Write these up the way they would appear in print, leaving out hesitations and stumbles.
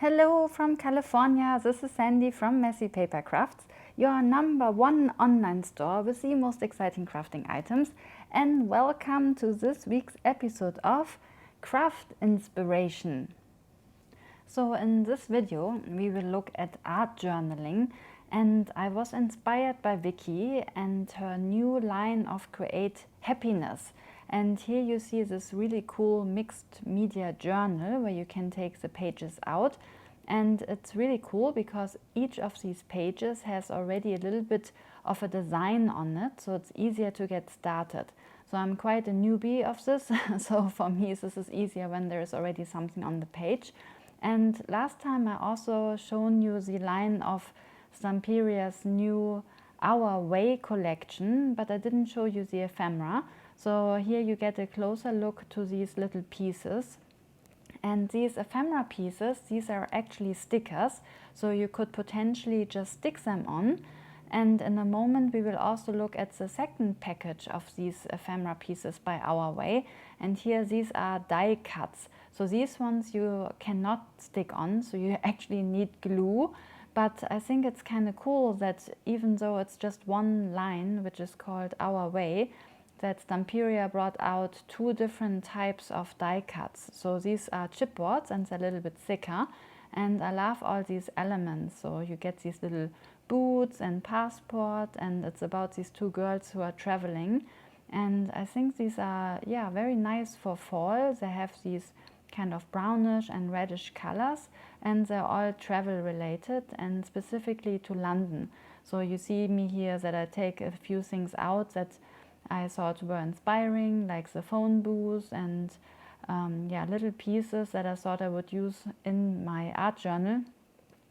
Hello from California, this is Sandy from Messy Paper Crafts, your #1 online store with the most exciting crafting items, and welcome to this week's episode of Craft Inspiration. So in this video we will look at art journaling, and I was inspired by Vicky and her new line of Create Happiness. And here you see this really cool mixed media journal where you can take the pages out. And it's really cool because each of these pages has already a little bit of a design on it, so it's easier to get started. So I'm quite a newbie of this, so for me this is easier when there is already something on the page. And last time I also shown you the line of Stamperia's new Our Way collection, but I didn't show you the ephemera. So here you get a closer look to these little pieces. And these ephemera pieces, these are actually stickers, so you could potentially just stick them on. And in a moment we will also look at the second package of these ephemera pieces by Our Way. And here these are die cuts. So these ones you cannot stick on, so you actually need glue. But I think it's kind of cool that even though it's just one line, which is called Our Way, that Stamperia brought out two different types of die cuts. So these are chipboards and they're a little bit thicker. And I love all these elements. So you get these little boots and passport, and it's about these two girls who are traveling. And I think these are, very nice for fall. They have these kind of brownish and reddish colors, and they're all travel related and specifically to London. So you see me here that I take a few things out that I thought were inspiring, like the phone booth and little pieces that I thought I would use in my art journal.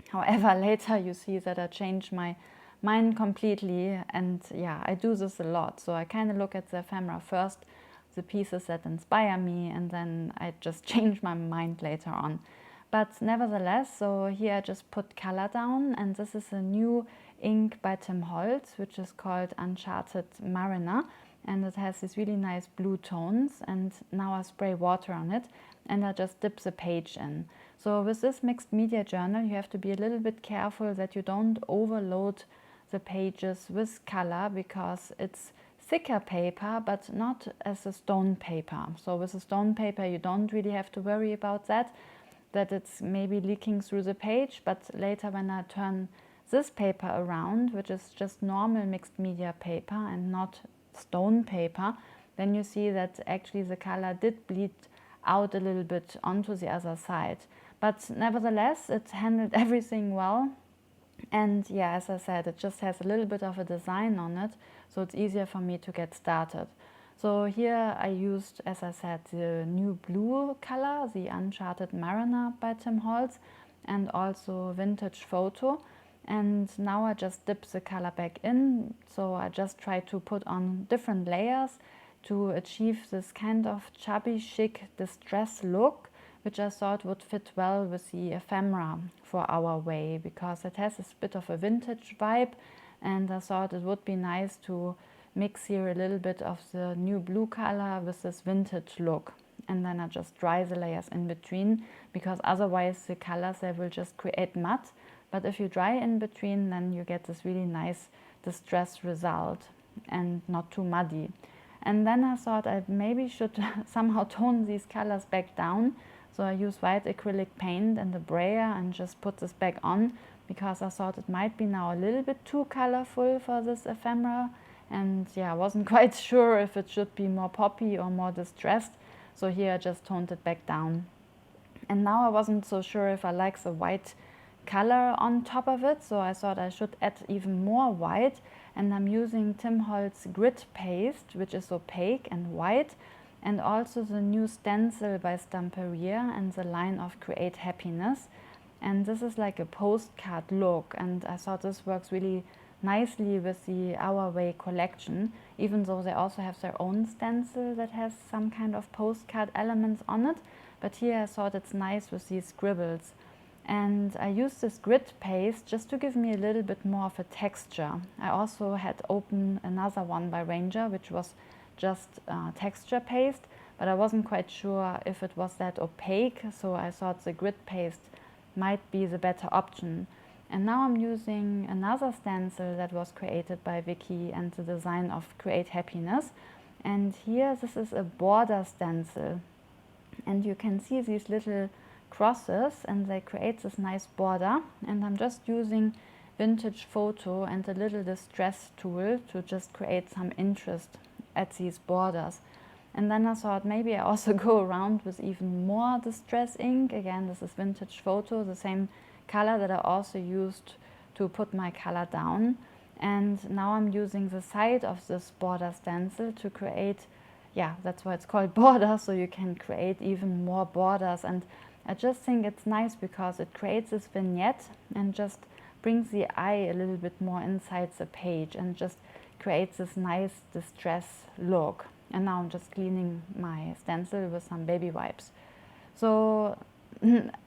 However, later you see that I changed my mind completely, and I do this a lot. So I kind of look at the ephemera first, the pieces that inspire me, and then I just change my mind later on. But nevertheless, so here I just put color down, and this is a new ink by Tim Holtz, which is called Uncharted Mariner, and it has these really nice blue tones. And now I spray water on it and I just dip the page in. So with this mixed media journal you have to be a little bit careful that you don't overload the pages with color, because it's thicker paper but not as a stone paper. So with a stone paper you don't really have to worry about that it's maybe leaking through the page. But later when I turn this paper around, which is just normal mixed media paper and not stone paper, then you see that actually the color did bleed out a little bit onto the other side. But nevertheless it handled everything well. And as I said, it just has a little bit of a design on it, so it's easier for me to get started. So here I used, as I said, the new blue color, the Uncharted Mariner by Tim Holtz, and also Vintage Photo. And now I just dip the color back in. So I just try to put on different layers to achieve this kind of chubby chic distress look, which I thought would fit well with the ephemera for Our Way, because it has this bit of a vintage vibe, and I thought it would be nice to mix here a little bit of the new blue color with this vintage look. And then I just dry the layers in between, because otherwise the colors, they will just create matte. But if you dry in between, then you get this really nice distress result and not too muddy. And then I thought I maybe should somehow tone these colors back down. So I use white acrylic paint and a brayer and just put this back on, because I thought it might be now a little bit too colorful for this ephemera. And I wasn't quite sure if it should be more poppy or more distressed. So here I just toned it back down. And now I wasn't so sure if I like the white color on top of it, so I thought I should add even more white. And I'm using Tim Holtz grit paste, which is opaque and white, and also the new Stencil by Stamperia and the line of Create Happiness. And this is like a postcard look, and I thought this works really nicely with the Our Way collection, even though they also have their own stencil that has some kind of postcard elements on it. But here I thought it's nice with these scribbles. And I used this grit paste just to give me a little bit more of a texture. I also had opened another one by Ranger, which was just texture paste, but I wasn't quite sure if it was that opaque, so I thought the grit paste might be the better option. And now I'm using another stencil that was created by Vicky and the design of Create Happiness. And here, this is a border stencil. And you can see these little crosses, and they create this nice border. And I'm just using vintage photo and a little distress tool to just create some interest at these borders. And then I thought maybe I also go around with even more distress ink. Again, this is vintage photo, the same color that I also used to put my color down. And now I'm using the side of this border stencil to create, yeah, that's why it's called border, so you can create even more borders. And I just think it's nice because it creates this vignette and just brings the eye a little bit more inside the page and just creates this nice distress look. And now I'm just cleaning my stencil with some baby wipes. So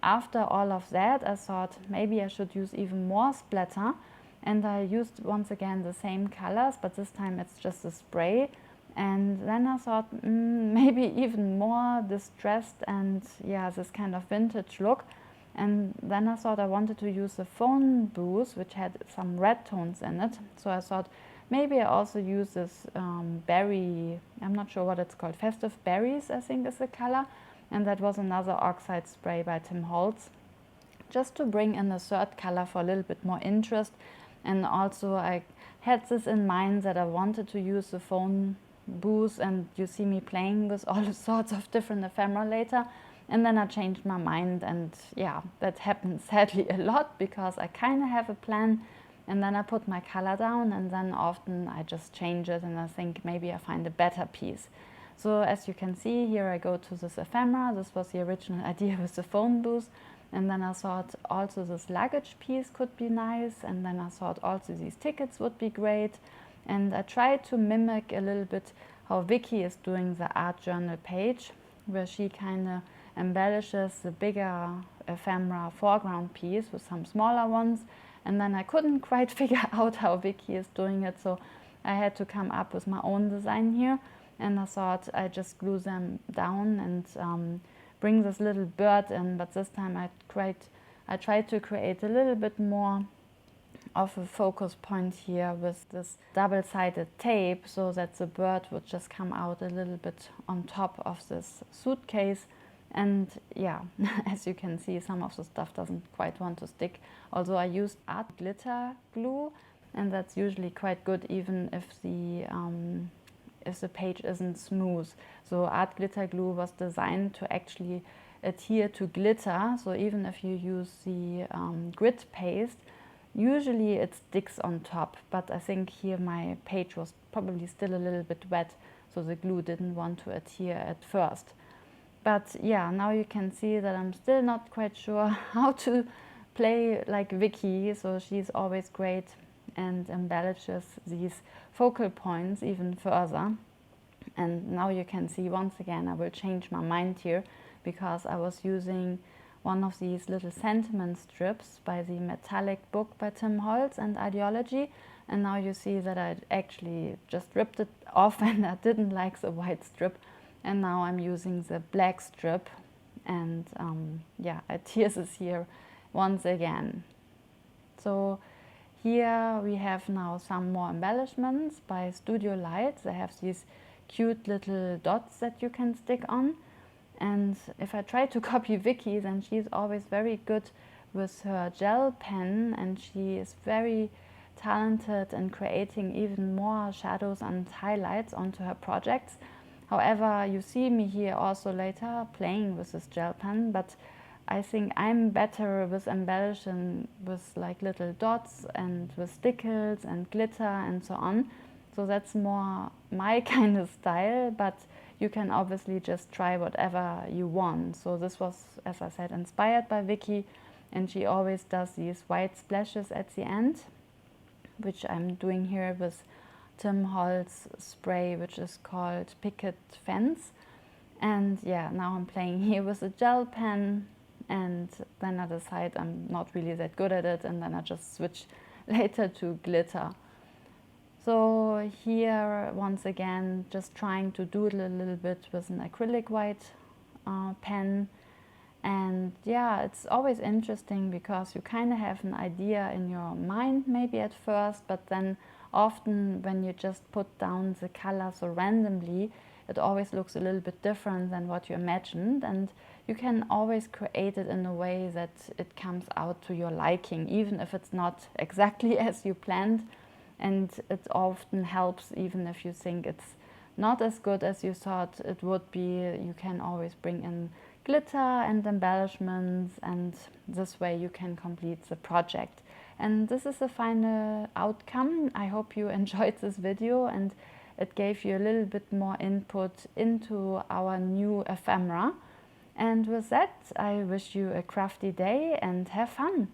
after all of that, I thought maybe I should use even more splatter. And I used once again the same colors, but this time it's just a spray. And then I thought maybe even more distressed and yeah, this kind of vintage look. And then I thought I wanted to use the phone booth, which had some red tones in it. So I thought maybe I also use this berry, I'm not sure what it's called, Festive Berries I think is the color. And that was another Oxide spray by Tim Holtz, just to bring in a third color for a little bit more interest. And also I had this in mind that I wanted to use the phone booth, and you see me playing with all sorts of different ephemera later. And then I changed my mind, and yeah, that happens sadly a lot because I kind of have a plan and then I put my color down and then often I just change it and I think maybe I find a better piece. So as you can see here, I go to this ephemera. This was the original idea with the phone booth. And then I thought also this luggage piece could be nice. And then I thought also these tickets would be great. And I tried to mimic a little bit how Vicky is doing the art journal page, where she kind of embellishes the bigger ephemera foreground piece with some smaller ones. And then I couldn't quite figure out how Vicky is doing it. So I had to come up with my own design here. And I thought I just glue them down and bring this little bird in, but this time I tried to create a little bit more of a focus point here with this double-sided tape so that the bird would just come out a little bit on top of this suitcase. And yeah, as you can see, some of the stuff doesn't quite want to stick. Although I used art glitter glue, and that's usually quite good even if the page isn't smooth. So art glitter glue was designed to actually adhere to glitter. So even if you use the grit paste, usually it sticks on top. But I think here my page was probably still a little bit wet, so the glue didn't want to adhere at first. But yeah, now you can see that I'm still not quite sure how to play like Vicky. So she's always great and embellishes these focal points even further. And now you can see once again I will change my mind here because I was using one of these little sentiment strips by the metallic book by Tim Holtz and Ideology, and now you see that I actually just ripped it off and I didn't like the white strip, and now I'm using the black strip. And yeah, I adhere this here once again. So here we have now some more embellishments by Studio Light. They have these cute little dots that you can stick on. And if I try to copy Vicky, then she's always very good with her gel pen, and she is very talented in creating even more shadows and highlights onto her projects. However, you see me here also later playing with this gel pen, but I think I'm better with embellishing with like little dots and with stickles and glitter and so on. So that's more my kind of style, but you can obviously just try whatever you want. So this was, as I said, inspired by Vicky, and she always does these white splashes at the end, which I'm doing here with Tim Holtz spray, which is called Picket Fence. And yeah, now I'm playing here with a gel pen, and then I decide I'm not really that good at it, and then I just switch later to glitter. So here, once again, just trying to doodle a little bit with an acrylic white pen. And yeah, it's always interesting because you kind of have an idea in your mind maybe at first, but then often when you just put down the colors so randomly, it always looks a little bit different than what you imagined, and you can always create it in a way that it comes out to your liking, even if it's not exactly as you planned. And it often helps even if you think it's not as good as you thought it would be. You can always bring in glitter and embellishments, and this way you can complete the project. And this is the final outcome. I hope you enjoyed this video and it gave you a little bit more input into our new ephemera. And with that, I wish you a crafty day and have fun!